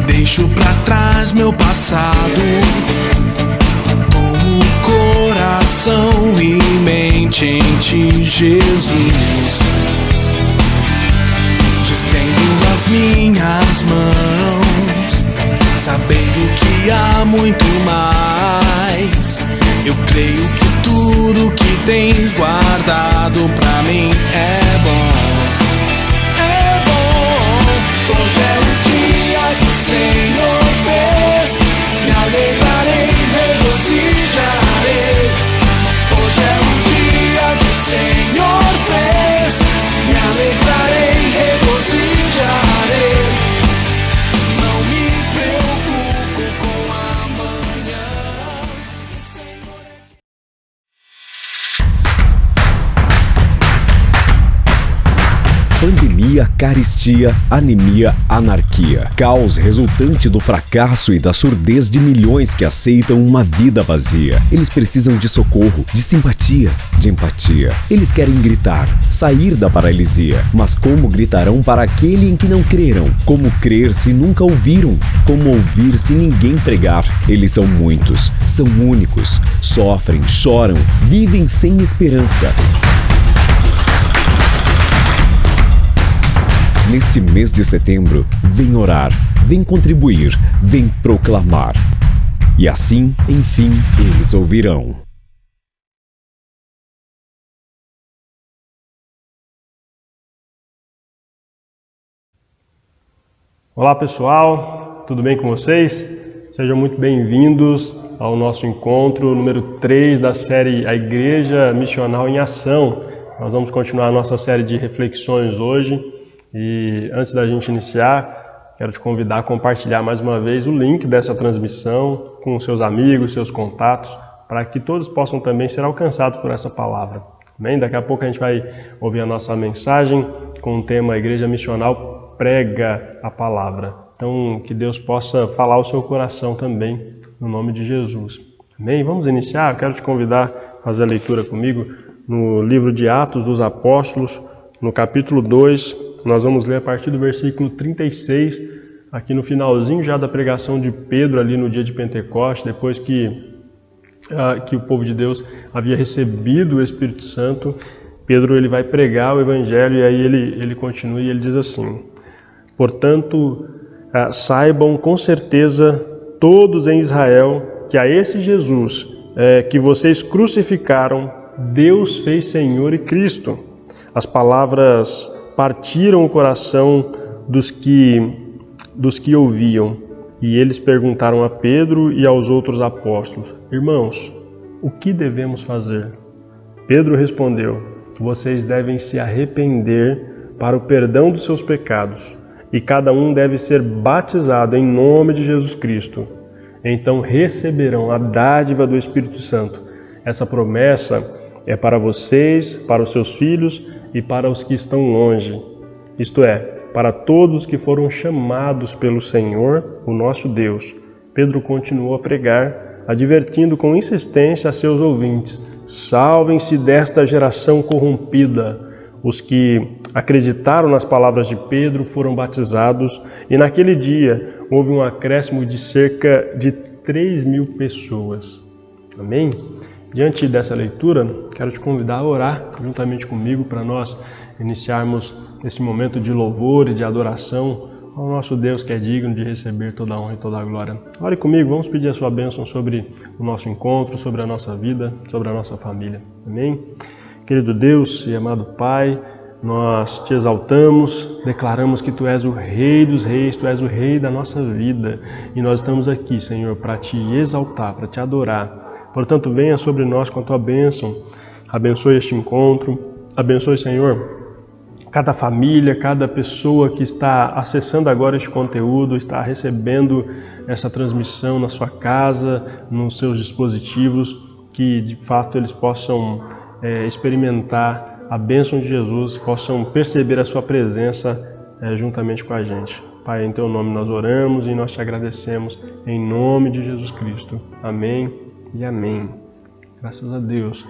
Deixo pra trás meu passado, com o coração e mente em ti, Jesus. Te estendo as minhas mãos, sabendo que há muito mais. Eu creio que tudo que tens guardado pra mim é bom. É bom. Hoje é o dia que o Senhor fez, me alegrarei, regozijarei. Hoje é o dia que o Senhor fez, me alegrarei, regozijarei. Não me preocupo com amanhã, o Senhor é... Pandemia, carestia, anemia, anarquia. Caos resultante do fracasso e da surdez de milhões que aceitam uma vida vazia. Eles precisam de socorro, de simpatia, de empatia. Eles querem gritar, sair da paralisia. Mas como gritarão para aquele em que não creram? Como crer se nunca ouviram? Como ouvir se ninguém pregar? Eles são muitos, são únicos, sofrem, choram, vivem sem esperança. Neste mês de setembro, vem orar, vem contribuir, vem proclamar. E assim, enfim, eles ouvirão. Olá pessoal, tudo bem com vocês? Sejam muito bem-vindos ao nosso encontro número 3 da série A Igreja Missional em Ação. Nós vamos continuar a nossa série de reflexões hoje. E antes da gente iniciar, quero te convidar a compartilhar mais uma vez o link dessa transmissão com seus amigos, seus contatos, para que todos possam também ser alcançados por essa palavra. Amém? Daqui a pouco a gente vai ouvir a nossa mensagem com o tema Igreja Missional Prega a Palavra. Então, que Deus possa falar ao seu coração também, no nome de Jesus. Amém? Vamos iniciar? Eu quero te convidar a fazer a leitura comigo no livro de Atos dos Apóstolos, no capítulo 2, nós vamos ler a partir do versículo 36, aqui no finalzinho já da pregação de Pedro, ali no dia de Pentecostes, depois que o povo de Deus havia recebido o Espírito Santo. Pedro ele vai pregar o Evangelho e aí ele continua e ele diz assim: portanto, saibam com certeza todos em Israel que a esse Jesus que vocês crucificaram, Deus fez Senhor e Cristo. As palavras partiram o coração dos que ouviam, e eles perguntaram a Pedro e aos outros apóstolos: irmãos, o que devemos fazer? Pedro respondeu: vocês devem se arrepender para o perdão dos seus pecados, e cada um deve ser batizado em nome de Jesus Cristo. Então receberão a dádiva do Espírito Santo. Essa promessa é para vocês, para os seus filhos e para os que estão longe, isto é, para todos os que foram chamados pelo Senhor, o nosso Deus. Pedro continuou a pregar, advertindo com insistência a seus ouvintes: salvem-se desta geração corrompida. Os que acreditaram nas palavras de Pedro foram batizados, e naquele dia houve um acréscimo de cerca de 3.000 pessoas. Amém? Diante dessa leitura, quero te convidar a orar juntamente comigo para nós iniciarmos esse momento de louvor e de adoração ao nosso Deus que é digno de receber toda a honra e toda a glória. Ore comigo, vamos pedir a sua bênção sobre o nosso encontro, sobre a nossa vida, sobre a nossa família. Amém? Querido Deus e amado Pai, nós te exaltamos, declaramos que Tu és o Rei dos Reis, Tu és o Rei da nossa vida. E nós estamos aqui, Senhor, para Te exaltar, para Te adorar. Portanto, venha sobre nós com a Tua bênção, abençoe este encontro, abençoe, Senhor, cada família, cada pessoa que está acessando agora este conteúdo, está recebendo essa transmissão na sua casa, nos seus dispositivos, que de fato eles possam experimentar a bênção de Jesus, possam perceber a sua presença juntamente com a gente. Pai, em Teu nome nós oramos e nós Te agradecemos em nome de Jesus Cristo. Amém e amém. Graças a Deus.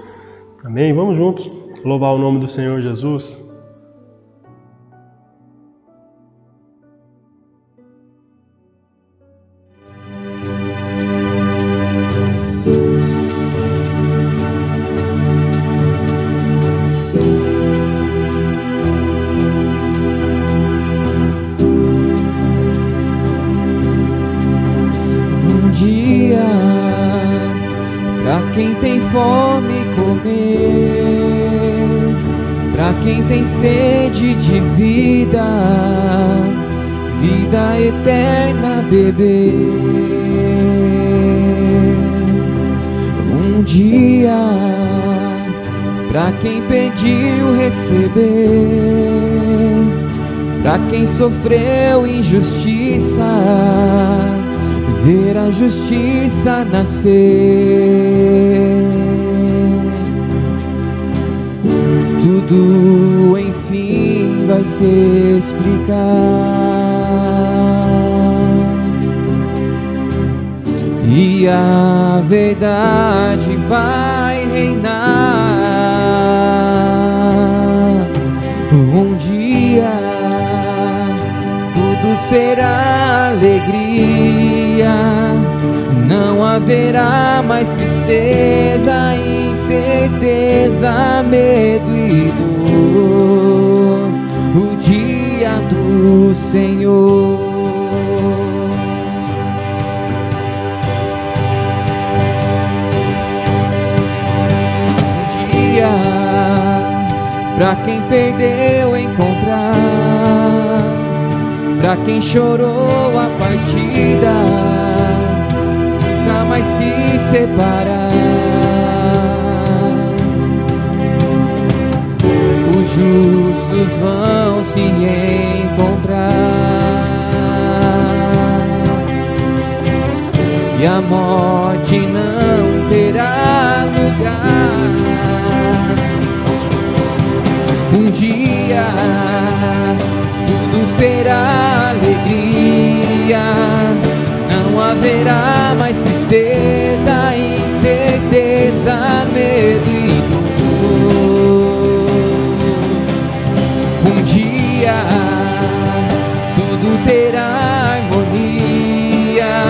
Amém? Vamos juntos louvar o nome do Senhor Jesus? Quem tem fome comer, pra quem tem sede de vida, vida eterna beber. Um dia, pra quem pediu receber, pra quem sofreu injustiça, ver a justiça nascer. Tudo enfim vai se explicar, e a verdade vai reinar. Um dia tudo será alegria, não haverá mais tristeza, incerteza, medo e dor. O dia do Senhor. Um dia pra quem perdeu encontrar, pra quem chorou a partida, nunca mais se separar. Os justos vão se encontrar, e a morte não terá lugar. Um dia tudo será alegria, não haverá mais tristeza, incerteza, medo e dor. Um dia tudo terá harmonia,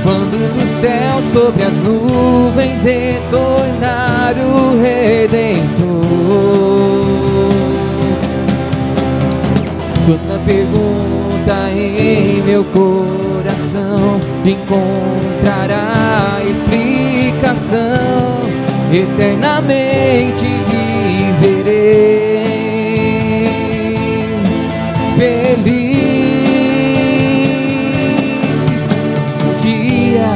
quando do céu sobre as nuvens retornar o Redentor. Toda pergunta em meu coração encontrará explicação, eternamente viverei feliz. Um dia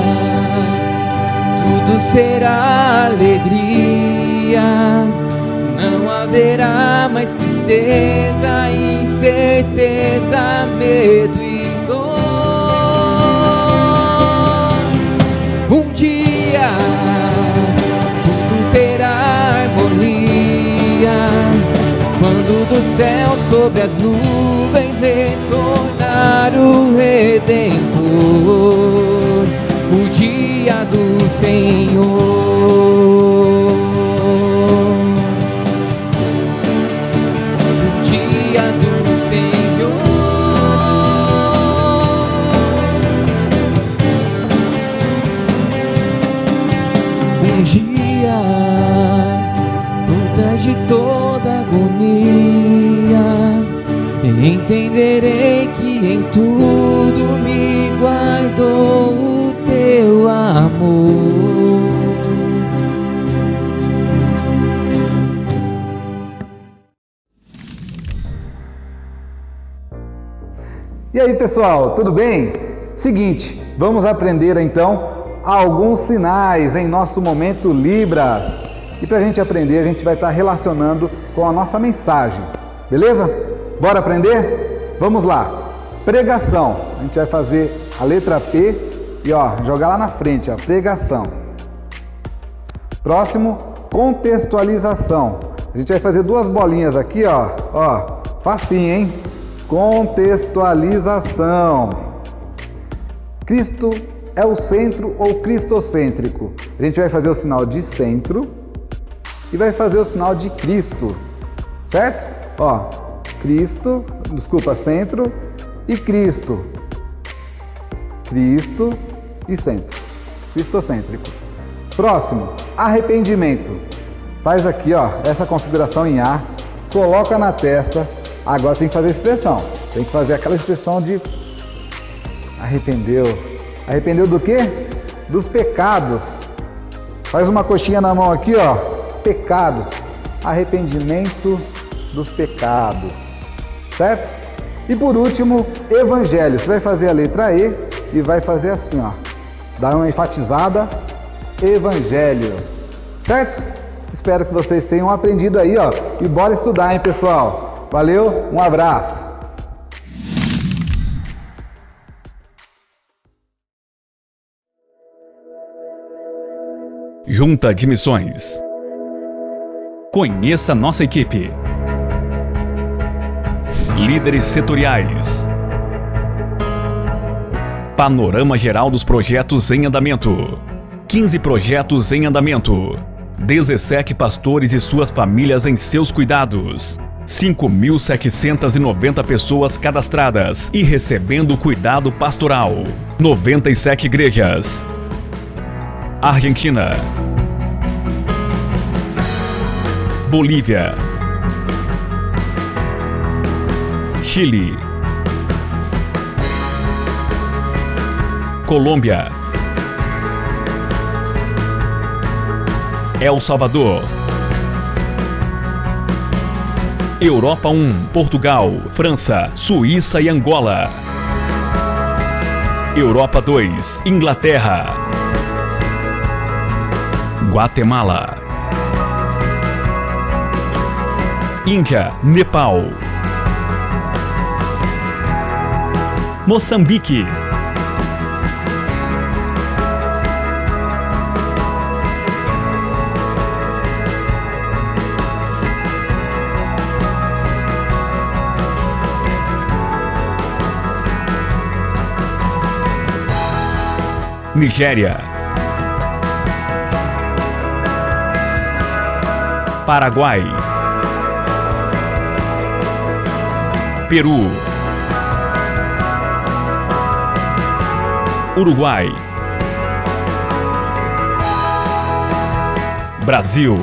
tudo será alegria, não haverá mais tristeza, incerteza, medo e dor. Um dia tudo terá harmonia, quando do céu sobre as nuvens retornar o Redentor. O dia do Senhor. Um dia, por trás de toda agonia, entenderei que em tudo me guardou o teu amor. E aí, pessoal, tudo bem? Seguinte, vamos aprender então alguns sinais em nosso momento Libras. E para a gente aprender, a gente vai estar relacionando com a nossa mensagem. Beleza? Bora aprender? Vamos lá. Pregação. A gente vai fazer a letra P e jogar lá na frente, pregação. Próximo, contextualização. A gente vai fazer duas bolinhas aqui, facinho, hein? Contextualização. Cristo é o centro ou cristocêntrico? A gente vai fazer o sinal de centro e vai fazer o sinal de Cristo, certo? Centro e Cristo. Cristo e centro. Cristocêntrico. Próximo, arrependimento. Faz aqui, essa configuração em A, coloca na testa. Agora tem que fazer a expressão. Tem que fazer aquela expressão de arrependeu. Arrependeu do quê? Dos pecados. Faz uma coxinha na mão aqui, pecados. Arrependimento dos pecados. Certo? E por último, evangelho. Você vai fazer a letra E e vai fazer assim, dar uma enfatizada, evangelho. Certo? Espero que vocês tenham aprendido aí, e bora estudar, hein, pessoal? Valeu, um abraço. Junta de Missões. Conheça nossa equipe. Líderes setoriais. Panorama geral dos projetos em andamento. 15 projetos em andamento. 17 pastores e suas famílias em seus cuidados. 5.790 pessoas cadastradas e recebendo cuidado pastoral. 97 igrejas. Argentina. Bolívia. Chile. Colômbia. El Salvador. Europa 1, Portugal, França, Suíça e Angola. Europa 2, Inglaterra. Guatemala. Índia, Nepal. Moçambique. Nigéria. Paraguai. Peru. Uruguai. Brasil.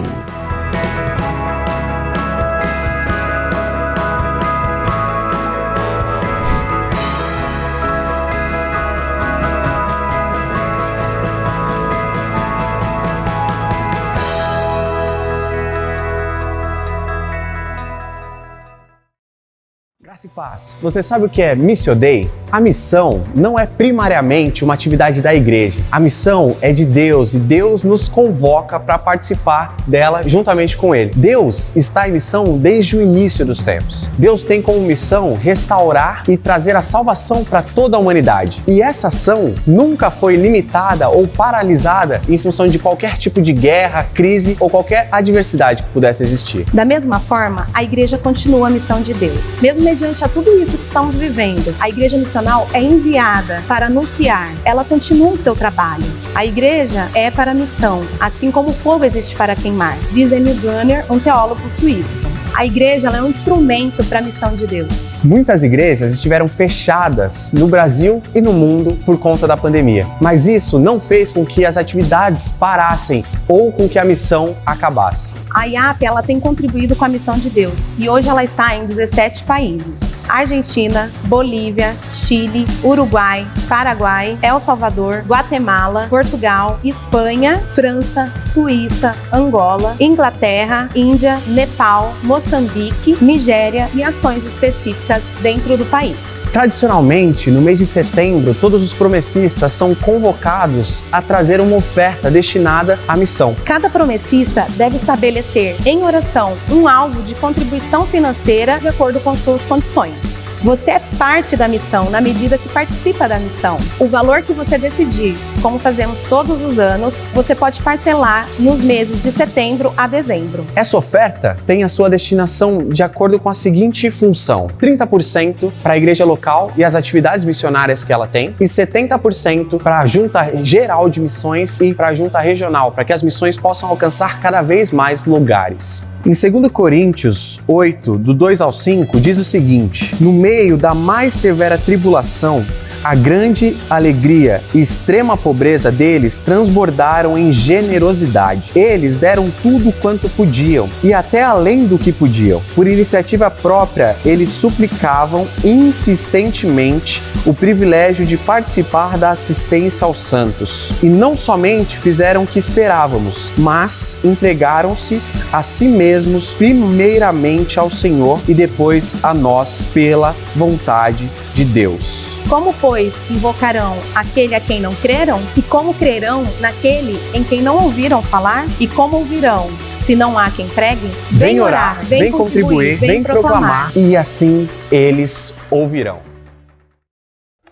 Graça e paz. Você sabe o que é Missio Dei? A missão não é primariamente uma atividade da igreja. A missão é de Deus e Deus nos convoca para participar dela juntamente com Ele. Deus está em missão desde o início dos tempos. Deus tem como missão restaurar e trazer a salvação para toda a humanidade. E essa ação nunca foi limitada ou paralisada em função de qualquer tipo de guerra, crise ou qualquer adversidade que pudesse existir. Da mesma forma, a igreja continua a missão de Deus. Mesmo mediante a tudo isso que estamos vivendo, a igreja missionária é enviada para anunciar. Ela continua o seu trabalho. A igreja é para a missão, assim como o fogo existe para queimar, diz Emil Brunner, um teólogo suíço. A igreja ela é um instrumento para a missão de Deus. Muitas igrejas estiveram fechadas no Brasil e no mundo por conta da pandemia, mas isso não fez com que as atividades parassem ou com que a missão acabasse. A IAP ela tem contribuído com a missão de Deus e hoje ela está em 17 países. países: Argentina, Bolívia, Chile, Uruguai, Paraguai, El Salvador, Guatemala, Portugal, Espanha, França, Suíça, Angola, Inglaterra, Índia, Nepal, Moçambique, Nigéria e ações específicas dentro do país. Tradicionalmente, no mês de setembro, todos os promessistas são convocados a trazer uma oferta destinada à missão. Cada promessista deve estabelecer em oração um alvo de contribuição financeira de acordo com suas condições. Você é parte da missão na medida que participa da missão. O valor que você decidir, como fazemos todos os anos, você pode parcelar nos meses de setembro a dezembro. Essa oferta tem a sua destinação de acordo com a seguinte função: 30% para a igreja local e as atividades missionárias que ela tem, e 70% para a Junta Geral de Missões e para a Junta Regional, para que as missões possam alcançar cada vez mais lugares. Em 2 Coríntios 8, do 2 ao 5, diz o seguinte: no meio da mais severa tribulação, a grande alegria e extrema pobreza deles transbordaram em generosidade. Eles deram tudo quanto podiam e até além do que podiam. Por iniciativa própria, eles suplicavam insistentemente o privilégio de participar da assistência aos santos. E não somente fizeram o que esperávamos, mas entregaram-se a si mesmos primeiramente ao Senhor e depois a nós pela vontade de Deus. Como, pois, invocarão aquele a quem não creram? E como crerão naquele em quem não ouviram falar? E como ouvirão, se não há quem pregue? Vem orar, vem contribuir, vem proclamar, e assim eles ouvirão.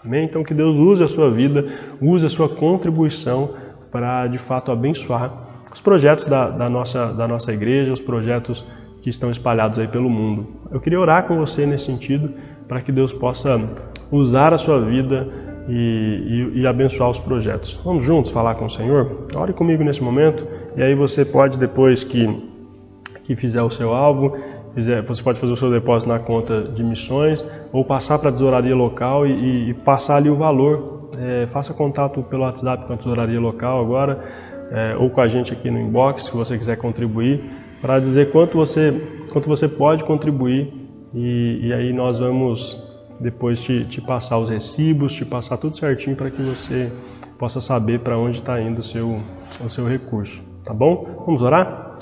Amém? Então que Deus use a sua vida, use a sua contribuição para, de fato, abençoar os projetos da nossa igreja, os projetos que estão espalhados aí pelo mundo. Eu queria orar com você nesse sentido, para que Deus possa usar a sua vida e abençoar os projetos. Vamos juntos falar com o Senhor? Ore comigo nesse momento, e aí você pode, depois que fizer o seu alvo, você pode fazer o seu depósito na conta de missões, ou passar para a tesouraria local e passar ali o valor. Faça contato pelo WhatsApp com a tesouraria local agora, ou com a gente aqui no inbox, se você quiser contribuir, para dizer quanto você pode contribuir, e aí nós vamos depois te passar os recibos, te passar tudo certinho para que você possa saber para onde está indo o seu recurso, tá bom? Vamos orar?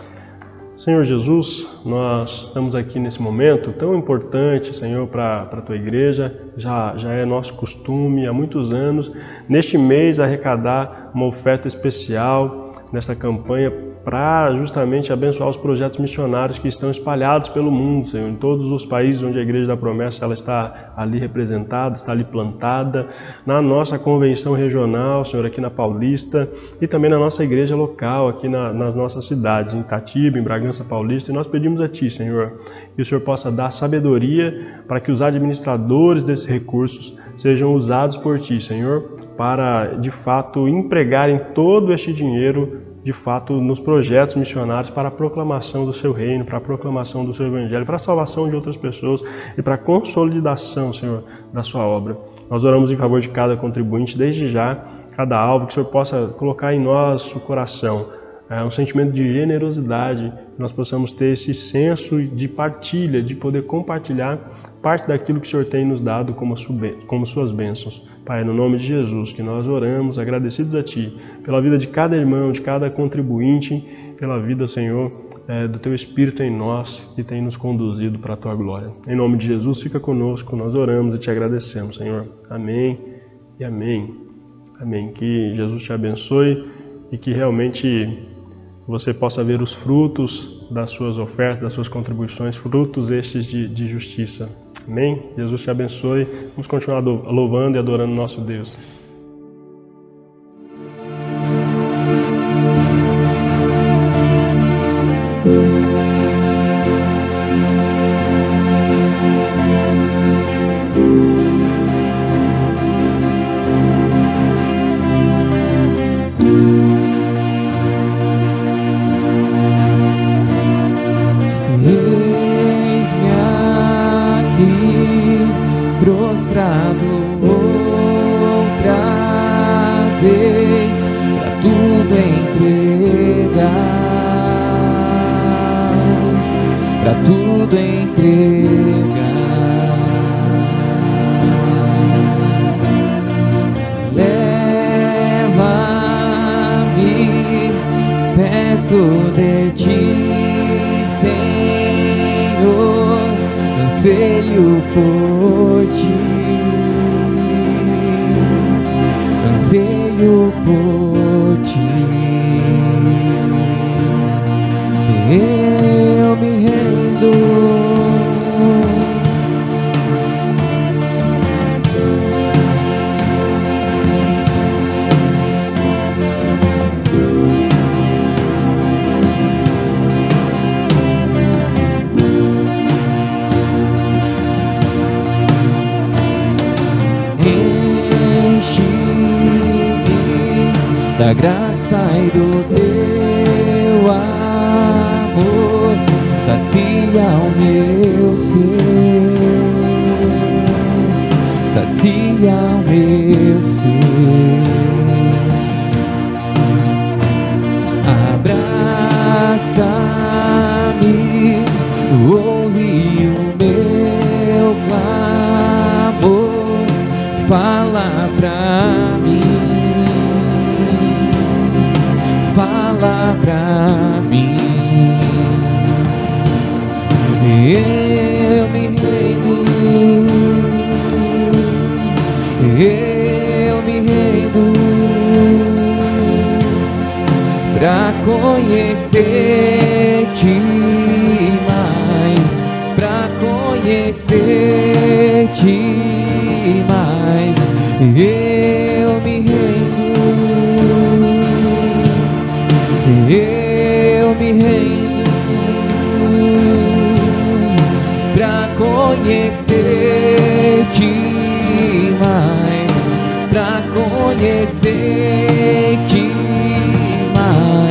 Senhor Jesus, nós estamos aqui nesse momento tão importante, Senhor, para a Tua igreja. Já é nosso costume há muitos anos, neste mês, arrecadar uma oferta especial nesta campanha para justamente abençoar os projetos missionários que estão espalhados pelo mundo, Senhor, em todos os países onde a Igreja da Promessa ela está ali representada, está ali plantada, na nossa convenção regional, Senhor, aqui na Paulista, e também na nossa igreja local, aqui nas nossas cidades, em Itatiba, em Bragança Paulista, e nós pedimos a Ti, Senhor, que o Senhor possa dar sabedoria para que os administradores desses recursos sejam usados por Ti, Senhor, para, de fato, empregarem todo este dinheiro de fato, nos projetos missionários para a proclamação do Seu reino, para a proclamação do Seu evangelho, para a salvação de outras pessoas e para a consolidação, Senhor, da Sua obra. Nós oramos em favor de cada contribuinte, desde já, cada alvo, que o Senhor possa colocar em nosso coração um sentimento de generosidade, que nós possamos ter esse senso de partilha, de poder compartilhar parte daquilo que o Senhor tem nos dado como Suas bênçãos. Pai, no nome de Jesus, que nós oramos, agradecidos a Ti, pela vida de cada irmão, de cada contribuinte, pela vida, Senhor, do Teu Espírito em nós, que tem nos conduzido para a Tua glória. Em nome de Jesus, fica conosco, nós oramos e Te agradecemos, Senhor. Amém e amém. Amém. Que Jesus te abençoe e que realmente você possa ver os frutos das suas ofertas, das suas contribuições, frutos estes de justiça. Amém? Jesus te abençoe. Vamos continuar louvando e adorando nosso Deus. Pra tudo entregar. perto de ti, Senhor, anseio por ti, anseio por ti. Eu me rendo. Enche-me da graça e do teu amor, sacia o meu ser, sacia o meu ser. Abraça-me, ouve o meu clamor, fala pra mim, fala pra mim. Eu me rendo, eu me rendo pra conhecer-te mais, pra conhecer-te mais. Eu me rendo, eu me rendo pra conhecer-te mais, pra conhecer-te mais.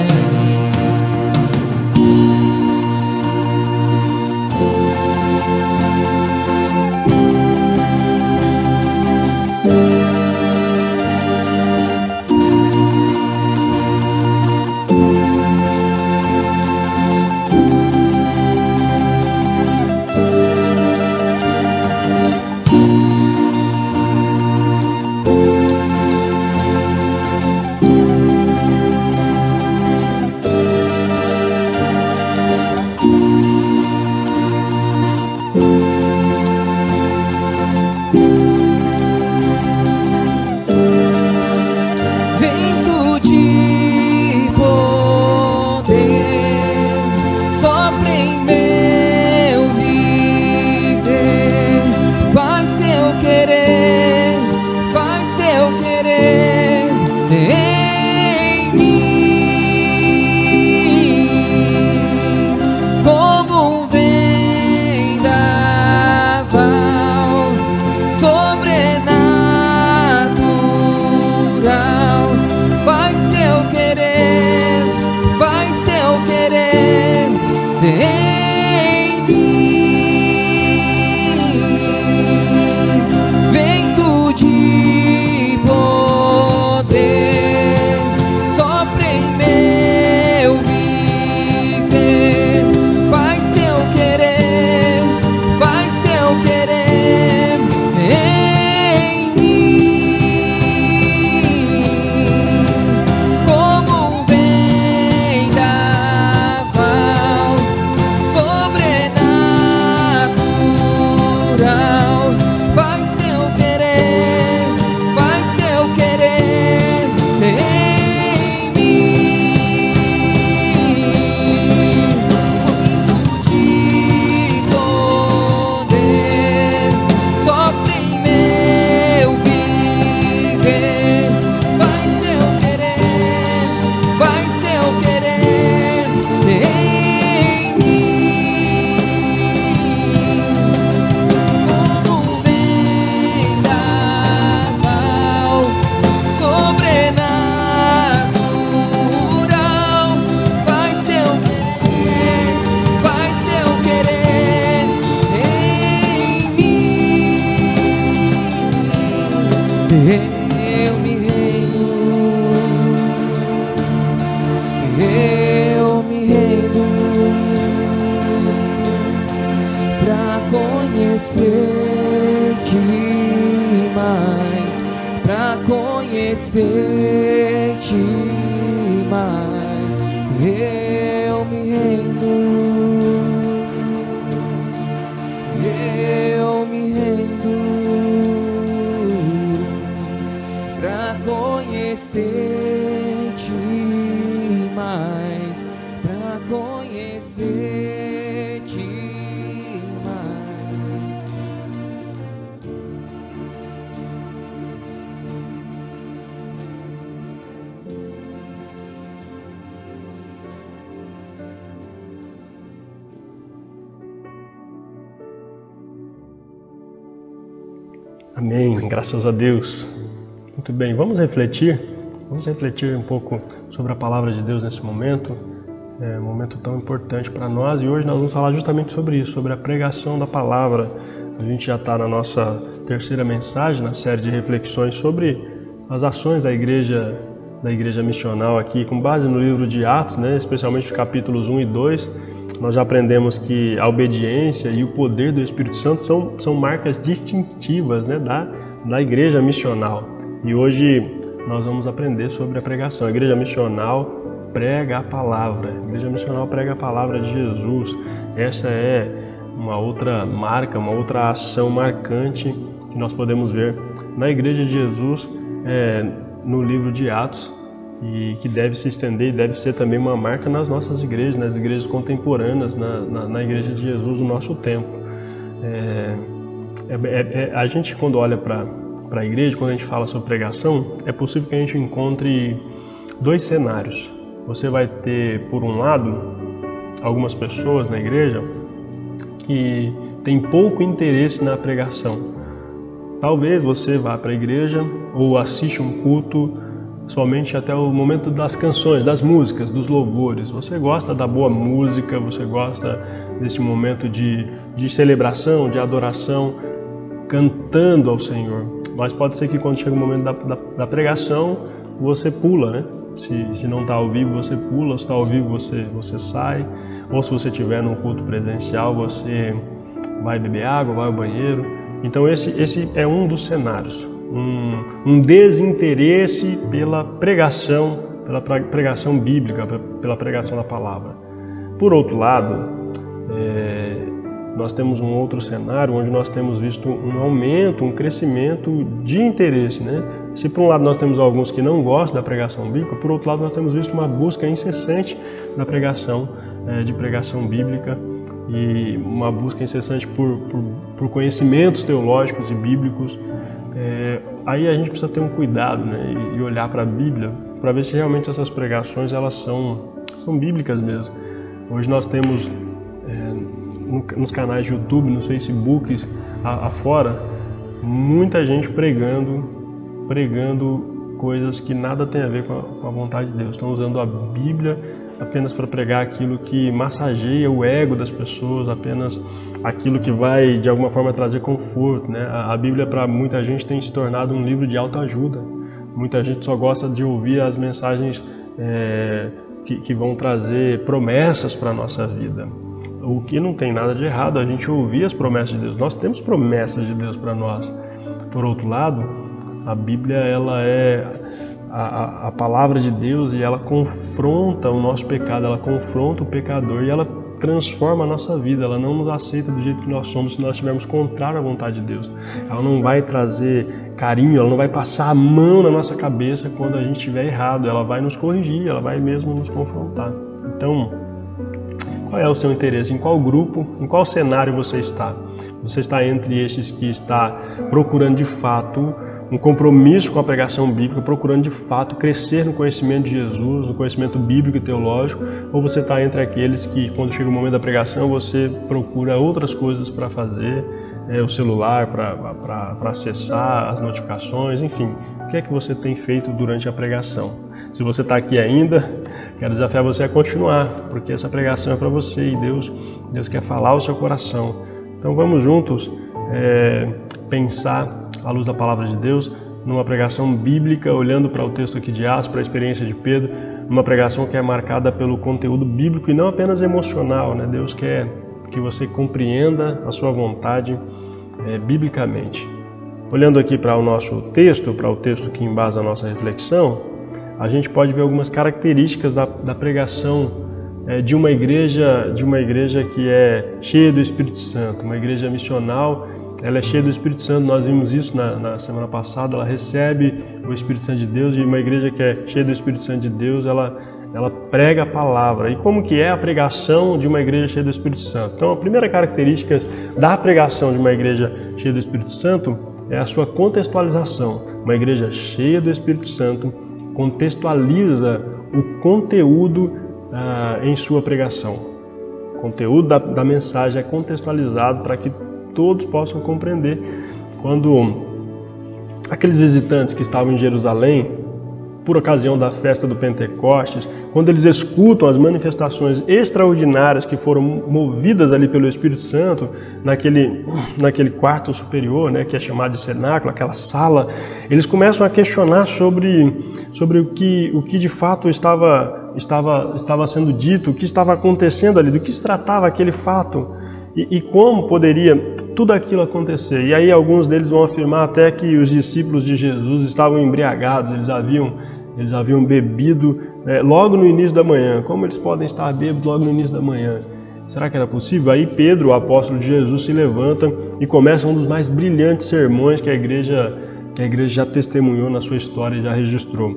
Eu me rendo, eu me rendo pra conhecer-te mais, pra conhecer-te mais. eu me rendo, eu me rendo pra conhecer-te mais, pra conhecer-te mais. Amém, graças a Deus. Muito bem, vamos refletir um pouco sobre a palavra de Deus nesse momento. É um momento tão importante para nós e hoje nós vamos falar justamente sobre isso, sobre a pregação da palavra. A gente já está na nossa terceira mensagem, na série de reflexões sobre as ações da igreja missional aqui, com base no livro de Atos, né, especialmente os capítulos 1 e 2. Nós já aprendemos que a obediência e o poder do Espírito Santo são marcas distintivas, né, da igreja missional. E hoje nós vamos aprender sobre a pregação. A igreja missional prega a palavra. A igreja missional prega a palavra de Jesus. Essa é uma outra marca, uma outra ação marcante que nós podemos ver na igreja de Jesus, no livro de Atos, e que deve se estender e deve ser também uma marca nas nossas igrejas, nas igrejas contemporâneas, na igreja de Jesus, no nosso tempo. A gente, quando olha para a igreja, quando a gente fala sobre pregação, é possível que a gente encontre dois cenários. Você vai ter, por um lado, algumas pessoas na igreja que têm pouco interesse na pregação. Talvez você vá para a igreja ou assiste um culto somente até o momento das canções, das músicas, dos louvores. Você gosta da boa música, você gosta desse momento de celebração, de adoração, cantando ao Senhor. Mas pode ser que quando chega o momento da pregação, você pula, né? Se não está ao vivo, você pula. Se está ao vivo, você sai. Ou se você estiver num culto presencial, você vai beber água, vai ao banheiro. Então esse é um dos cenários. Um desinteresse pela pregação bíblica, pela pregação da palavra. Por outro lado, nós temos um outro cenário onde nós temos visto um aumento, um crescimento de interesse, né? Se por um lado nós temos alguns que não gostam da pregação bíblica, por outro lado nós temos visto uma busca incessante da pregação, de pregação bíblica, e uma busca incessante por conhecimentos teológicos e bíblicos. Aí a gente precisa ter um cuidado, né, e olhar para a Bíblia para ver se realmente essas pregações elas são bíblicas mesmo. Hoje nós temos nos canais de YouTube, nos Facebooks afora, muita gente pregando coisas que nada tem a ver com a vontade de Deus. Estão usando a Bíblia apenas para pregar aquilo que massageia o ego das pessoas, apenas aquilo que vai de alguma forma trazer conforto, né? A Bíblia para muita gente tem se tornado um livro de autoajuda. Muita gente só gosta de ouvir as mensagens que vão trazer promessas para a nossa vida. O que não tem nada de errado a gente ouvir as promessas de Deus. Nós temos promessas de Deus para nós. Por outro lado, a Bíblia ela é a palavra de Deus e ela confronta o nosso pecado, ela confronta o pecador e ela transforma a nossa vida. Ela não nos aceita do jeito que nós somos se nós estivermos contrário à vontade de Deus. Ela não vai trazer carinho, ela não vai passar a mão na nossa cabeça quando a gente estiver errado. Ela vai nos corrigir, ela vai mesmo nos confrontar. Então, qual é o seu interesse? Em qual grupo, em qual cenário você está? Você está entre estes que está procurando de fato um compromisso com a pregação bíblica, procurando de fato crescer no conhecimento de Jesus, no conhecimento bíblico e teológico, ou você está entre aqueles que, quando chega o momento da pregação, você procura outras coisas para fazer, o celular para acessar as notificações, enfim, o que é que você tem feito durante a pregação? Se você está aqui ainda, quero desafiar você a continuar, porque essa pregação é para você e Deus quer falar ao seu coração. Então vamos juntos pensar à luz da palavra de Deus, numa pregação bíblica, olhando para o texto aqui de Atos, para a experiência de Pedro, uma pregação que é marcada pelo conteúdo bíblico e não apenas emocional, né? Deus quer que você compreenda a sua vontade biblicamente. Olhando aqui para o nosso texto, para o texto que embasa a nossa reflexão, a gente pode ver algumas características da pregação de uma igreja que é cheia do Espírito Santo, uma igreja missional. Ela é cheia do Espírito Santo, nós vimos isso na semana passada, ela recebe o Espírito Santo de Deus, e uma igreja que é cheia do Espírito Santo de Deus, ela prega a palavra. E como que é a pregação de uma igreja cheia do Espírito Santo? Então, a primeira característica da pregação de uma igreja cheia do Espírito Santo é a sua contextualização. Uma igreja cheia do Espírito Santo contextualiza o conteúdo em sua pregação. O conteúdo da mensagem é contextualizado para que todos possam compreender. Quando aqueles visitantes que estavam em Jerusalém, por ocasião da festa do Pentecostes, quando eles escutam as manifestações extraordinárias que foram movidas ali pelo Espírito Santo, naquele quarto superior, né, que é chamado de cenáculo, aquela sala, eles começam a questionar sobre o que de fato estava sendo dito, o que estava acontecendo ali, do que se tratava aquele fato e como poderia tudo aquilo acontecer. E aí alguns deles vão afirmar até que os discípulos de Jesus estavam embriagados, eles haviam bebido logo no início da manhã. Como eles podem estar bêbados logo no início da manhã? Será que era possível? Aí Pedro, o apóstolo de Jesus, se levanta e começa um dos mais brilhantes sermões que a igreja já testemunhou na sua história e já registrou.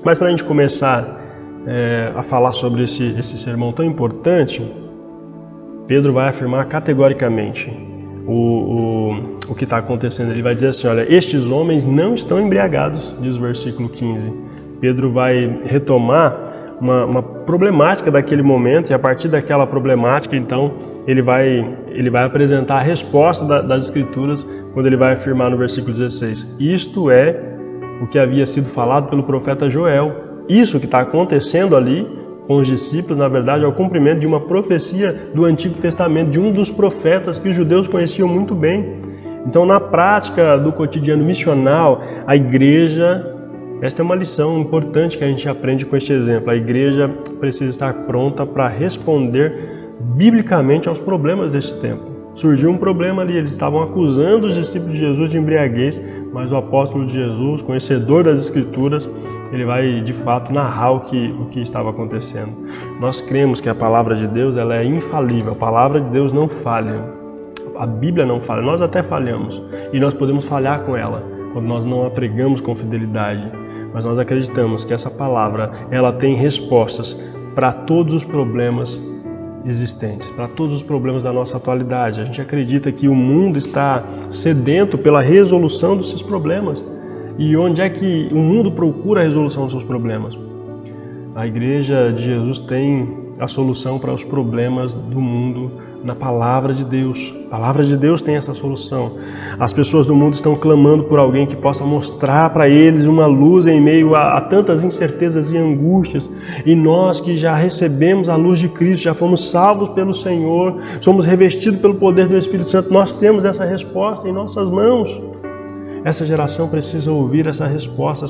Mas para a gente começar a falar sobre esse sermão tão importante, Pedro vai afirmar categoricamente o que está acontecendo. Ele vai dizer assim, olha, estes homens não estão embriagados, diz o versículo 15. Pedro vai retomar uma problemática daquele momento, e a partir daquela problemática, então, ele vai apresentar a resposta das Escrituras, quando ele vai afirmar no versículo 16, isto é o que havia sido falado pelo profeta Joel. Isso que está acontecendo ali com os discípulos, na verdade, é o cumprimento de uma profecia do Antigo Testamento, de um dos profetas que os judeus conheciam muito bem. Então, na prática do cotidiano missional, a igreja, esta é uma lição importante que a gente aprende com este exemplo, a igreja precisa estar pronta para responder biblicamente aos problemas deste tempo. Surgiu um problema ali, eles estavam acusando os discípulos de Jesus de embriaguez, mas o apóstolo de Jesus, conhecedor das Escrituras, ele vai, de fato, narrar o que estava acontecendo. Nós cremos que a palavra de Deus ela é infalível, a palavra de Deus não falha, a Bíblia não falha, nós até falhamos, e nós podemos falhar com ela, quando nós não a pregamos com fidelidade, mas nós acreditamos que essa palavra, ela tem respostas para todos os problemas existentes, para todos os problemas da nossa atualidade. A gente acredita que o mundo está sedento pela resolução desses problemas. E onde é que o mundo procura a resolução dos seus problemas? A igreja de Jesus tem a solução para os problemas do mundo na palavra de Deus. A palavra de Deus tem essa solução. As pessoas do mundo estão clamando por alguém que possa mostrar para eles uma luz em meio a tantas incertezas e angústias. E nós que já recebemos a luz de Cristo, já fomos salvos pelo Senhor, somos revestidos pelo poder do Espírito Santo, nós temos essa resposta em nossas mãos. Essa geração precisa ouvir essa resposta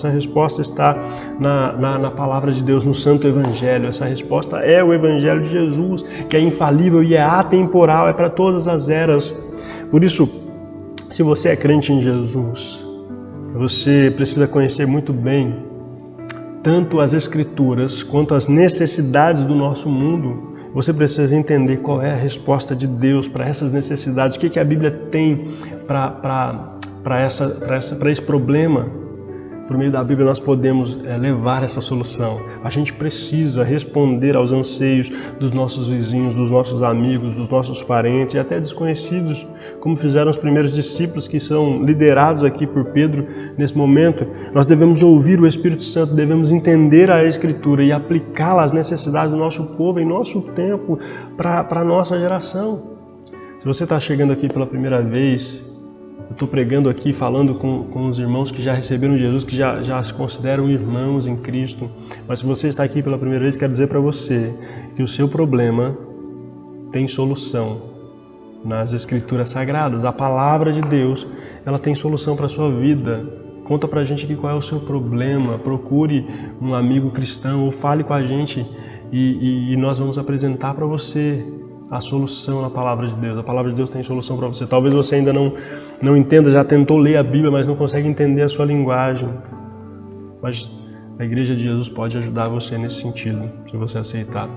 está na palavra de Deus, no Santo Evangelho. Essa resposta é o Evangelho de Jesus, que é infalível e é atemporal, é para todas as eras. Por isso, se você é crente em Jesus, você precisa conhecer muito bem tanto as Escrituras quanto as necessidades do nosso mundo. Você precisa entender qual é a resposta de Deus para essas necessidades, o que a Bíblia tem para esse problema. Por meio da Bíblia nós podemos levar essa solução. A gente precisa responder aos anseios dos nossos vizinhos, dos nossos amigos, dos nossos parentes e até desconhecidos, como fizeram os primeiros discípulos que são liderados aqui por Pedro nesse momento. Nós devemos ouvir o Espírito Santo, devemos entender a Escritura e aplicá-la às necessidades do nosso povo em nosso tempo, para a nossa geração. Se você está chegando aqui pela primeira vez, eu estou pregando aqui, falando com os irmãos que já receberam Jesus, que já se consideram irmãos em Cristo. Mas se você está aqui pela primeira vez, quero dizer para você que o seu problema tem solução nas Escrituras Sagradas. A palavra de Deus, ela tem solução para a sua vida. Conta para a gente aqui qual é o seu problema. Procure um amigo cristão ou fale com a gente e nós vamos apresentar para você a solução na palavra de Deus. A palavra de Deus tem solução para você. Talvez você ainda não entenda, já tentou ler a Bíblia, mas não consegue entender a sua linguagem. Mas a Igreja de Jesus pode ajudar você nesse sentido, se você aceitar.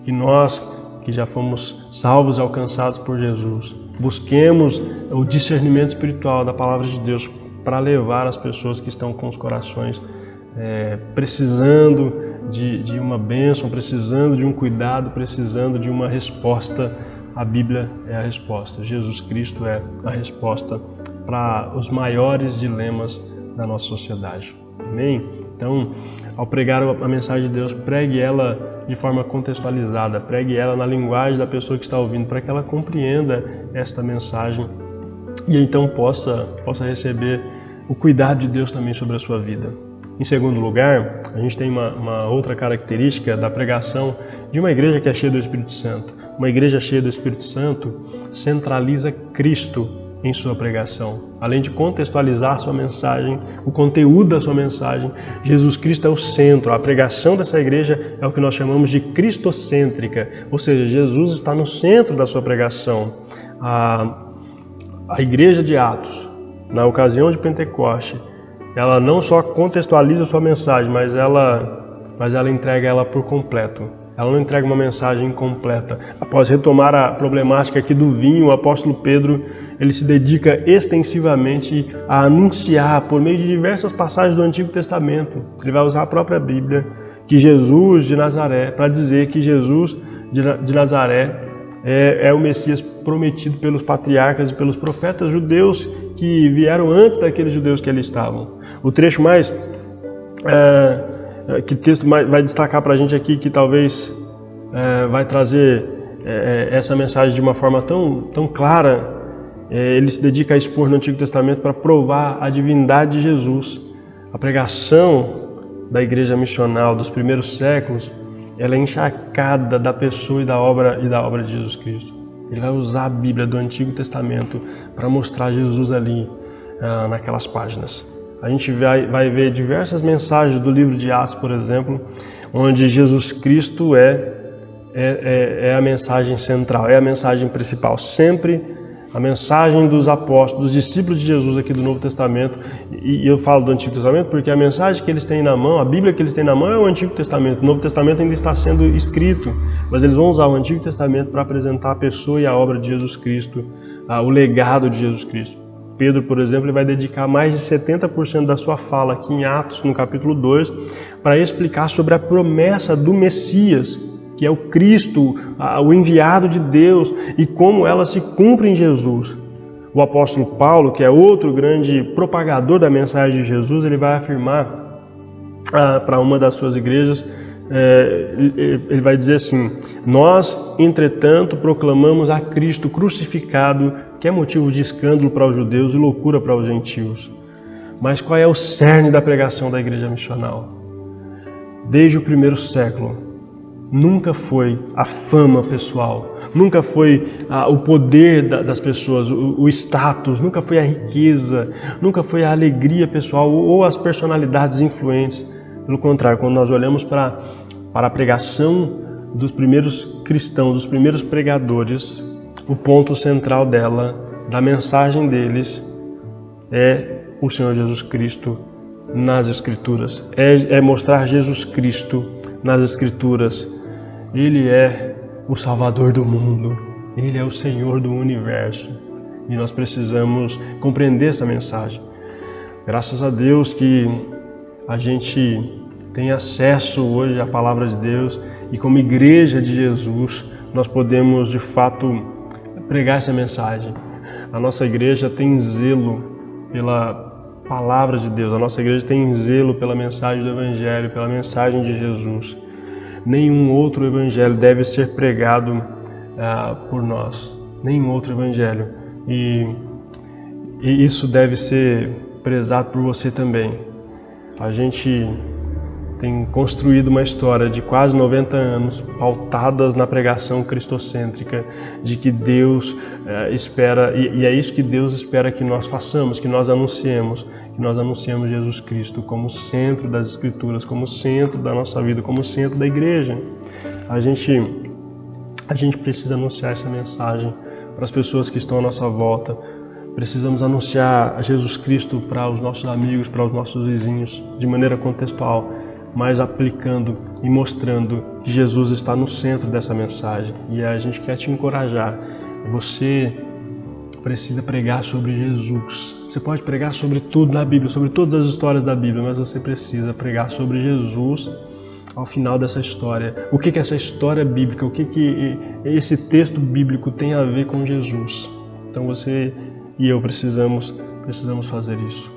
Que nós, que já fomos salvos e alcançados por Jesus, busquemos o discernimento espiritual da Palavra de Deus para levar as pessoas que estão com os corações precisando de uma bênção, precisando de um cuidado, precisando de uma resposta. A Bíblia é a resposta. Jesus Cristo é a resposta para os maiores dilemas da nossa sociedade. Amém? Então, ao pregar a mensagem de Deus, pregue ela de forma contextualizada, pregue ela na linguagem da pessoa que está ouvindo, para que ela compreenda esta mensagem e então possa receber o cuidado de Deus também sobre a sua vida. Em segundo lugar, a gente tem uma outra característica da pregação de uma igreja que é cheia do Espírito Santo. Uma igreja cheia do Espírito Santo centraliza Cristo em sua pregação. Além de contextualizar a sua mensagem, o conteúdo da sua mensagem, Jesus Cristo é o centro. A pregação dessa igreja é o que nós chamamos de cristocêntrica, ou seja, Jesus está no centro da sua pregação. A igreja de Atos, na ocasião de Pentecoste, ela não só contextualiza a sua mensagem, mas ela entrega ela por completo. Ela não entrega uma mensagem incompleta. Após retomar a problemática aqui do vinho, o apóstolo Pedro ele se dedica extensivamente a anunciar, por meio de diversas passagens do Antigo Testamento. Ele vai usar a própria Bíblia, que Jesus de Nazaré, para dizer que Jesus de Nazaré é o Messias prometido pelos patriarcas e pelos profetas judeus que vieram antes daqueles judeus que ali estavam. O trecho mais... que texto vai destacar para a gente aqui, que talvez vai trazer essa mensagem de uma forma tão clara. Ele se dedica a expor no Antigo Testamento para provar a divindade de Jesus. A pregação da igreja missional dos primeiros séculos, ela é encharcada da pessoa e da obra de Jesus Cristo. Ele vai usar a Bíblia do Antigo Testamento para mostrar Jesus ali naquelas páginas. A gente vai ver diversas mensagens do livro de Atos, por exemplo, onde Jesus Cristo é a mensagem central, é a mensagem principal. Sempre a mensagem dos apóstolos, dos discípulos de Jesus aqui do Novo Testamento, e eu falo do Antigo Testamento porque a mensagem que eles têm na mão, a Bíblia que eles têm na mão é o Antigo Testamento. O Novo Testamento ainda está sendo escrito, mas eles vão usar o Antigo Testamento para apresentar a pessoa e a obra de Jesus Cristo, o legado de Jesus Cristo. Pedro, por exemplo, ele vai dedicar mais de 70% da sua fala aqui em Atos, no capítulo 2, para explicar sobre a promessa do Messias, que é o Cristo, o enviado de Deus, e como ela se cumpre em Jesus. O apóstolo Paulo, que é outro grande propagador da mensagem de Jesus, ele vai afirmar para uma das suas igrejas, ele vai dizer assim: nós, entretanto, proclamamos a Cristo crucificado, que é motivo de escândalo para os judeus e loucura para os gentios. Mas qual é o cerne da pregação da igreja missional? Desde o primeiro século, nunca foi a fama pessoal, nunca foi o poder das pessoas, o status, nunca foi a riqueza, nunca foi a alegria pessoal ou as personalidades influentes. Pelo contrário, quando nós olhamos para a pregação dos primeiros cristãos, dos primeiros pregadores, o ponto central dela, da mensagem deles, é o Senhor Jesus Cristo nas Escrituras. É mostrar Jesus Cristo nas Escrituras. Ele é o Salvador do mundo. Ele é o Senhor do universo. E nós precisamos compreender essa mensagem. Graças a Deus que a gente tem acesso hoje à Palavra de Deus e como igreja de Jesus nós podemos de fato pregar essa mensagem. A nossa igreja tem zelo pela Palavra de Deus, a nossa igreja tem zelo pela mensagem do Evangelho, pela mensagem de Jesus. Nenhum outro Evangelho deve ser pregado por nós, nenhum outro Evangelho. E isso deve ser prezado por você também. A gente tem construído uma história de quase 90 anos pautadas na pregação cristocêntrica, de que Deus espera, e é isso que Deus espera que nós façamos, que nós anunciemos Jesus Cristo como centro das Escrituras, como centro da nossa vida, como centro da igreja. A gente precisa anunciar essa mensagem para as pessoas que estão à nossa volta. Precisamos anunciar Jesus Cristo para os nossos amigos, para os nossos vizinhos, de maneira contextual. mas aplicando e mostrando que Jesus está no centro dessa mensagem. E a gente quer te encorajar. Você precisa pregar sobre Jesus. Você pode pregar sobre tudo na Bíblia, sobre todas as histórias da Bíblia, mas você precisa pregar sobre Jesus ao final dessa história. O que essa história bíblica, o que esse texto bíblico tem a ver com Jesus? Então você e eu precisamos fazer isso.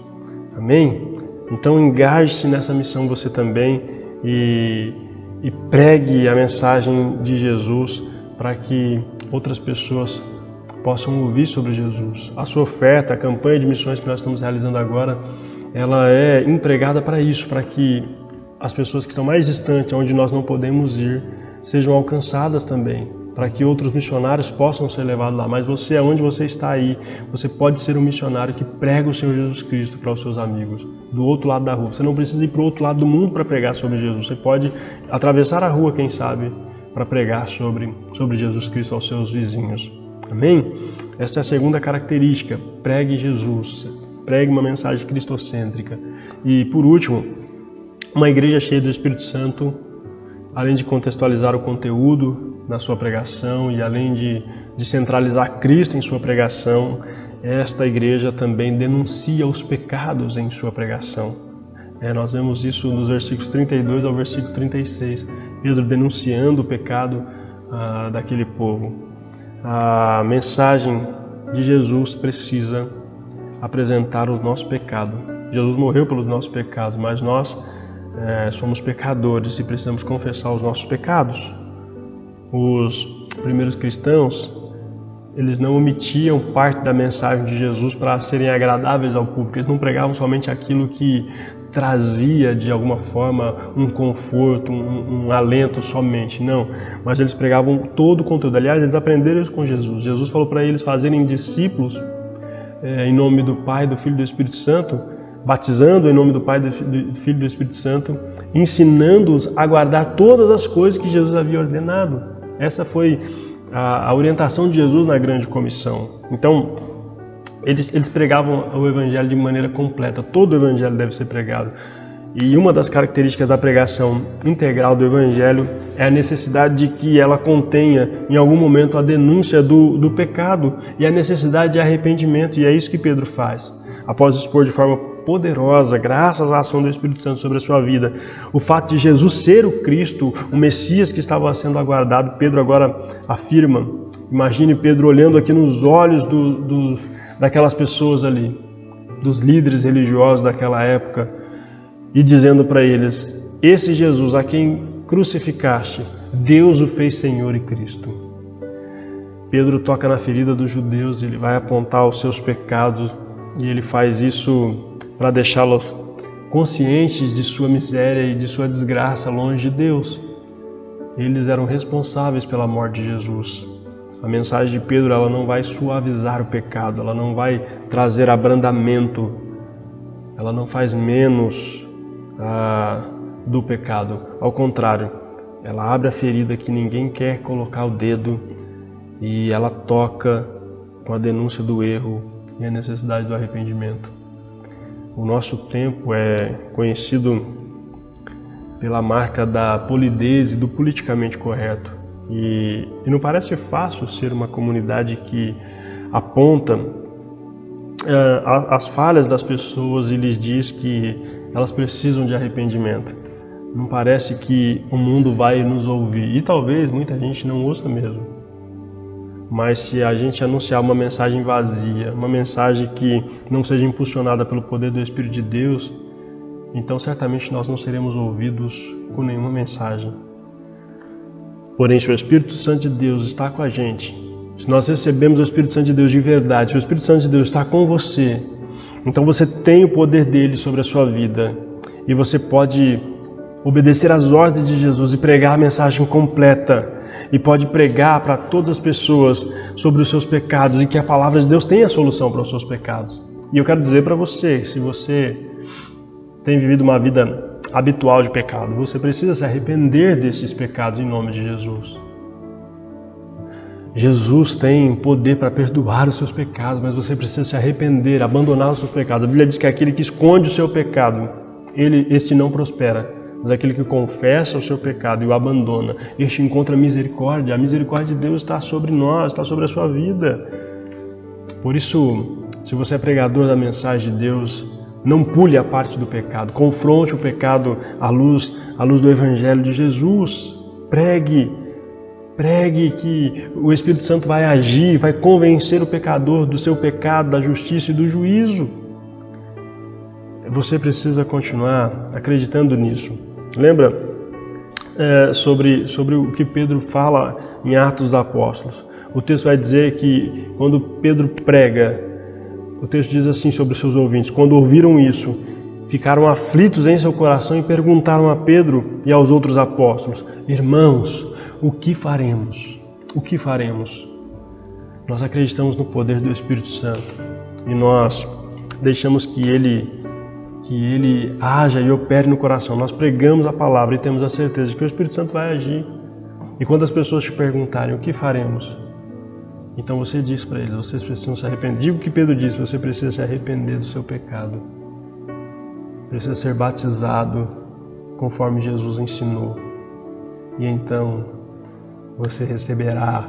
Amém? Então engaje-se nessa missão você também e pregue a mensagem de Jesus para que outras pessoas possam ouvir sobre Jesus. A sua oferta, a campanha de missões que nós estamos realizando agora, ela é empregada para isso, para que as pessoas que estão mais distantes, onde nós não podemos ir, sejam alcançadas também, para que outros missionários possam ser levados lá. Mas você, onde você está aí, você pode ser um missionário que prega o Senhor Jesus Cristo para os seus amigos, do outro lado da rua. Você não precisa ir para o outro lado do mundo para pregar sobre Jesus. Você pode atravessar a rua, quem sabe, para pregar sobre Jesus Cristo aos seus vizinhos. Amém? Esta é a segunda característica. Pregue Jesus. Pregue uma mensagem cristocêntrica. E, por último, uma igreja cheia do Espírito Santo, além de contextualizar o conteúdo na sua pregação e além de centralizar Cristo em sua pregação, esta igreja também denuncia os pecados em sua pregação. Nós vemos isso nos versículos 32 ao versículo 36. Pedro denunciando o pecado daquele povo. A mensagem de Jesus precisa apresentar o nosso pecado. Jesus morreu pelos nossos pecados, mas nós somos pecadores e precisamos confessar os nossos pecados. Os primeiros cristãos, eles não omitiam parte da mensagem de Jesus para serem agradáveis ao público. Eles não pregavam somente aquilo que trazia de alguma forma um conforto, um alento somente, não. Mas eles pregavam todo o conteúdo. Aliás, eles aprenderam isso com Jesus. Jesus falou para eles fazerem discípulos em nome do Pai, do Filho e do Espírito Santo, batizando em nome do Pai, do Filho e do Espírito Santo, ensinando-os a guardar todas as coisas que Jesus havia ordenado. Essa foi a orientação de Jesus na grande comissão. Então, eles pregavam o Evangelho de maneira completa. Todo o Evangelho deve ser pregado. E uma das características da pregação integral do Evangelho é a necessidade de que ela contenha, em algum momento, a denúncia do pecado e a necessidade de arrependimento. E é isso que Pedro faz. Após expor de forma poderosa, graças à ação do Espírito Santo sobre a sua vida, o fato de Jesus ser o Cristo, o Messias que estava sendo aguardado, Pedro agora afirma. Imagine Pedro olhando aqui nos olhos daquelas pessoas ali, dos líderes religiosos daquela época, e dizendo para eles: esse Jesus a quem crucificaste, Deus o fez Senhor e Cristo. Pedro toca na ferida dos judeus, ele vai apontar os seus pecados e ele faz isso para deixá-los conscientes de sua miséria e de sua desgraça longe de Deus. Eles eram responsáveis pela morte de Jesus. A mensagem de Pedro, ela não vai suavizar o pecado, ela não vai trazer abrandamento, ela não faz menos do pecado. Ao contrário, ela abre a ferida que ninguém quer colocar o dedo e ela toca com a denúncia do erro e a necessidade do arrependimento. O nosso tempo é conhecido pela marca da polidez e do politicamente correto. E não parece fácil ser uma comunidade que aponta as falhas das pessoas e lhes diz que elas precisam de arrependimento. Não parece que o mundo vai nos ouvir. E talvez muita gente não ouça mesmo. Mas se a gente anunciar uma mensagem vazia, uma mensagem que não seja impulsionada pelo poder do Espírito de Deus, então certamente nós não seremos ouvidos com nenhuma mensagem. Porém, se o Espírito Santo de Deus está com a gente, se nós recebemos o Espírito Santo de Deus de verdade, se o Espírito Santo de Deus está com você, então você tem o poder dele sobre a sua vida e você pode obedecer às ordens de Jesus e pregar a mensagem completa e pode pregar para todas as pessoas sobre os seus pecados e que a palavra de Deus tem a solução para os seus pecados. E eu quero dizer para você, se você tem vivido uma vida habitual de pecado, você precisa se arrepender desses pecados em nome de Jesus. Jesus tem poder para perdoar os seus pecados, mas você precisa se arrepender, abandonar os seus pecados. A Bíblia diz que aquele que esconde o seu pecado, este não prospera, mas aquele que confessa o seu pecado e o abandona, este encontra misericórdia. A misericórdia de Deus está sobre nós, está sobre a sua vida. Por isso, se você é pregador da mensagem de Deus, não pule a parte do pecado, confronte o pecado à luz do Evangelho de Jesus. Pregue que o Espírito Santo vai agir, vai convencer o pecador do seu pecado, da justiça e do juízo. Você precisa continuar acreditando nisso. Lembra sobre o que Pedro fala em Atos dos Apóstolos? O texto vai dizer que quando Pedro prega, o texto diz assim sobre os seus ouvintes: quando ouviram isso, ficaram aflitos em seu coração e perguntaram a Pedro e aos outros apóstolos: irmãos, o que faremos? O que faremos? Nós acreditamos no poder do Espírito Santo e nós deixamos que Ele haja e opere no coração. Nós pregamos a palavra e temos a certeza de que o Espírito Santo vai agir. E quando as pessoas te perguntarem o que faremos, então você diz para eles: vocês precisam se arrepender. Diga o que Pedro disse: você precisa se arrepender do seu pecado. Precisa ser batizado conforme Jesus ensinou. E então você receberá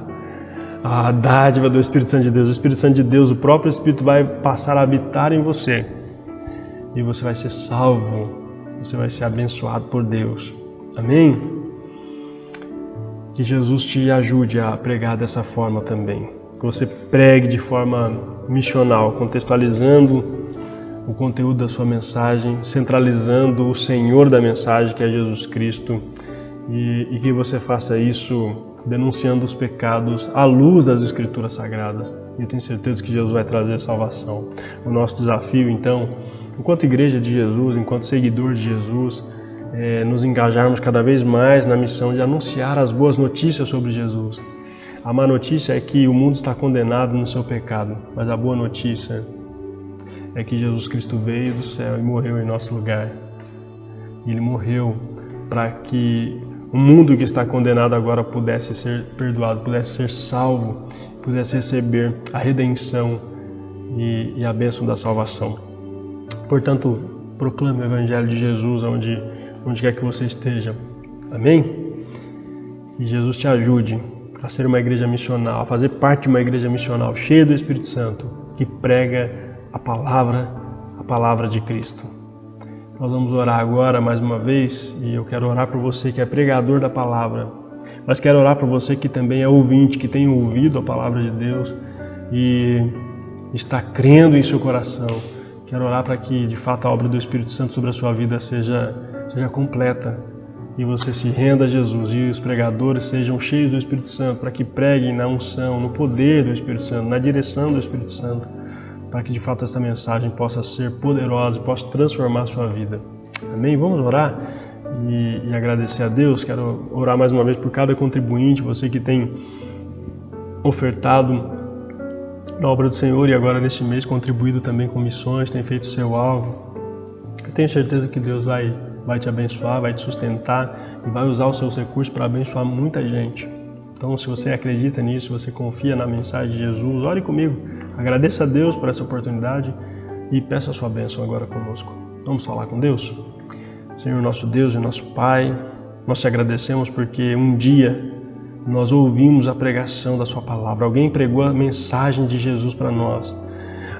a dádiva do Espírito Santo de Deus. O Espírito Santo de Deus, o próprio Espírito, vai passar a habitar em você. E você vai ser salvo, você vai ser abençoado por Deus. Amém? Que Jesus te ajude a pregar dessa forma também. Que você pregue de forma missional, contextualizando o conteúdo da sua mensagem, centralizando o Senhor da mensagem, que é Jesus Cristo, e que você faça isso denunciando os pecados à luz das Escrituras Sagradas. E eu tenho certeza que Jesus vai trazer salvação. O nosso desafio, então, enquanto igreja de Jesus, enquanto seguidor de Jesus, nos engajarmos cada vez mais na missão de anunciar as boas notícias sobre Jesus. A má notícia é que o mundo está condenado no seu pecado, mas a boa notícia é que Jesus Cristo veio do céu e morreu em nosso lugar. E Ele morreu para que o mundo que está condenado agora pudesse ser perdoado, pudesse ser salvo, pudesse receber a redenção e a bênção da salvação. Portanto, proclame o Evangelho de Jesus onde quer que você esteja. Amém? Que Jesus te ajude a ser uma igreja missional, a fazer parte de uma igreja missional cheia do Espírito Santo, que prega a palavra de Cristo. Nós vamos orar agora mais uma vez, e eu quero orar por você que é pregador da palavra, mas quero orar por você que também é ouvinte, que tem ouvido a palavra de Deus e está crendo em seu coração. Quero orar para que, de fato, a obra do Espírito Santo sobre a sua vida seja completa e você se renda a Jesus e os pregadores sejam cheios do Espírito Santo para que preguem na unção, no poder do Espírito Santo, na direção do Espírito Santo, para que, de fato, essa mensagem possa ser poderosa e possa transformar a sua vida. Amém? Vamos orar e agradecer a Deus. Quero orar mais uma vez por cada contribuinte, você que tem ofertado na obra do Senhor e agora neste mês contribuído também com missões, tem feito seu alvo. Eu tenho certeza que Deus vai te abençoar, vai te sustentar e vai usar os seus recursos para abençoar muita gente. Então, se você acredita nisso, se você confia na mensagem de Jesus, ore comigo, agradeça a Deus por essa oportunidade e peça a sua bênção agora conosco. Vamos falar com Deus? Senhor, nosso Deus e nosso Pai, nós te agradecemos porque um dia nós ouvimos a pregação da sua palavra, alguém pregou a mensagem de Jesus para nós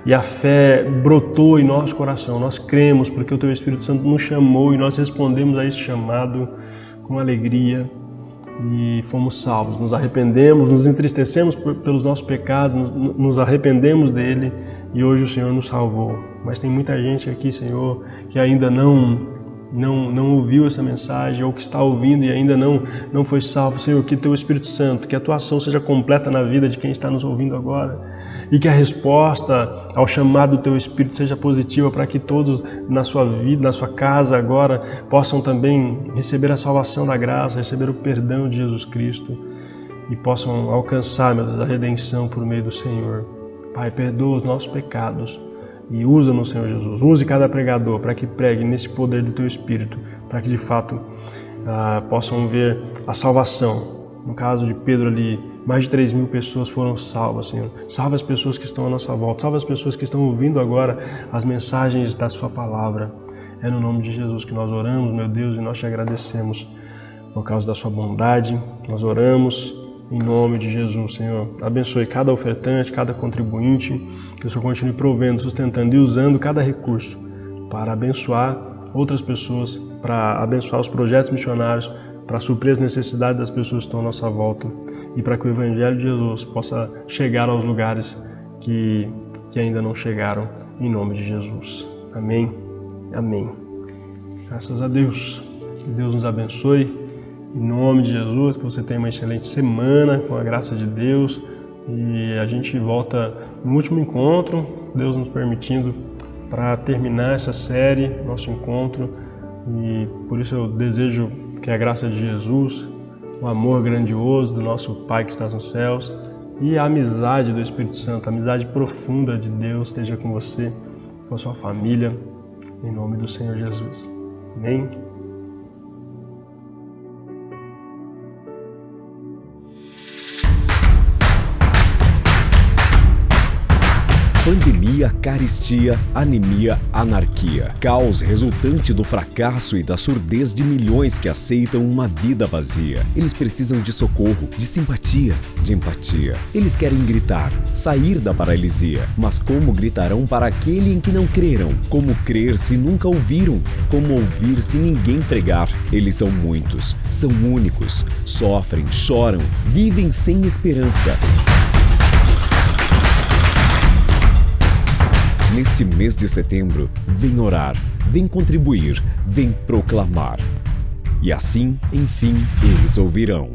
e a fé brotou em nosso coração. Nós cremos porque o Teu Espírito Santo nos chamou e nós respondemos a esse chamado com alegria e fomos salvos. Nos arrependemos, nos entristecemos pelos nossos pecados, nos arrependemos dele e hoje o Senhor nos salvou. Mas tem muita gente aqui, Senhor, que ainda não ouviu essa mensagem ou que está ouvindo e ainda não foi salvo. Senhor, que Teu Espírito Santo, que a Tua ação seja completa na vida de quem está nos ouvindo agora e que a resposta ao chamado do Teu Espírito seja positiva para que todos na sua vida, na sua casa agora possam também receber a salvação da graça, receber o perdão de Jesus Cristo e possam alcançar, meu Deus, a redenção por meio do Senhor. Pai, perdoa os nossos pecados e usa-nos, Senhor Jesus. Use cada pregador para que pregue nesse poder do Teu Espírito, para que de fato possam ver a salvação. No caso de Pedro ali, mais de 3.000 pessoas foram salvas, Senhor. Salva as pessoas que estão à nossa volta, salva as pessoas que estão ouvindo agora as mensagens da Sua palavra. É no nome de Jesus que nós oramos, meu Deus, e nós te agradecemos por causa da sua bondade. Nós oramos em nome de Jesus, Senhor. Abençoe cada ofertante, cada contribuinte, que o Senhor continue provendo, sustentando e usando cada recurso para abençoar outras pessoas, para abençoar os projetos missionários, para suprir as necessidades das pessoas que estão à nossa volta e para que o Evangelho de Jesus possa chegar aos lugares que ainda não chegaram, em nome de Jesus. Amém. Amém. Graças a Deus. Que Deus nos abençoe. Em nome de Jesus, que você tenha uma excelente semana com a graça de Deus. E a gente volta no último encontro, Deus nos permitindo, para terminar essa série, nosso encontro. E por isso eu desejo que a graça de Jesus, o amor grandioso do nosso Pai que está nos céus e a amizade do Espírito Santo, a amizade profunda de Deus esteja com você, com a sua família, em nome do Senhor Jesus. Amém? Pandemia, carestia, anemia, anarquia. Caos resultante do fracasso e da surdez de milhões que aceitam uma vida vazia. Eles precisam de socorro, de simpatia, de empatia. Eles querem gritar, sair da paralisia. Mas como gritarão para aquele em que não creram? Como crer se nunca ouviram? Como ouvir se ninguém pregar? Eles são muitos, são únicos, sofrem, choram, vivem sem esperança. Neste mês de setembro, vem orar, vem contribuir, vem proclamar. E assim, enfim, eles ouvirão.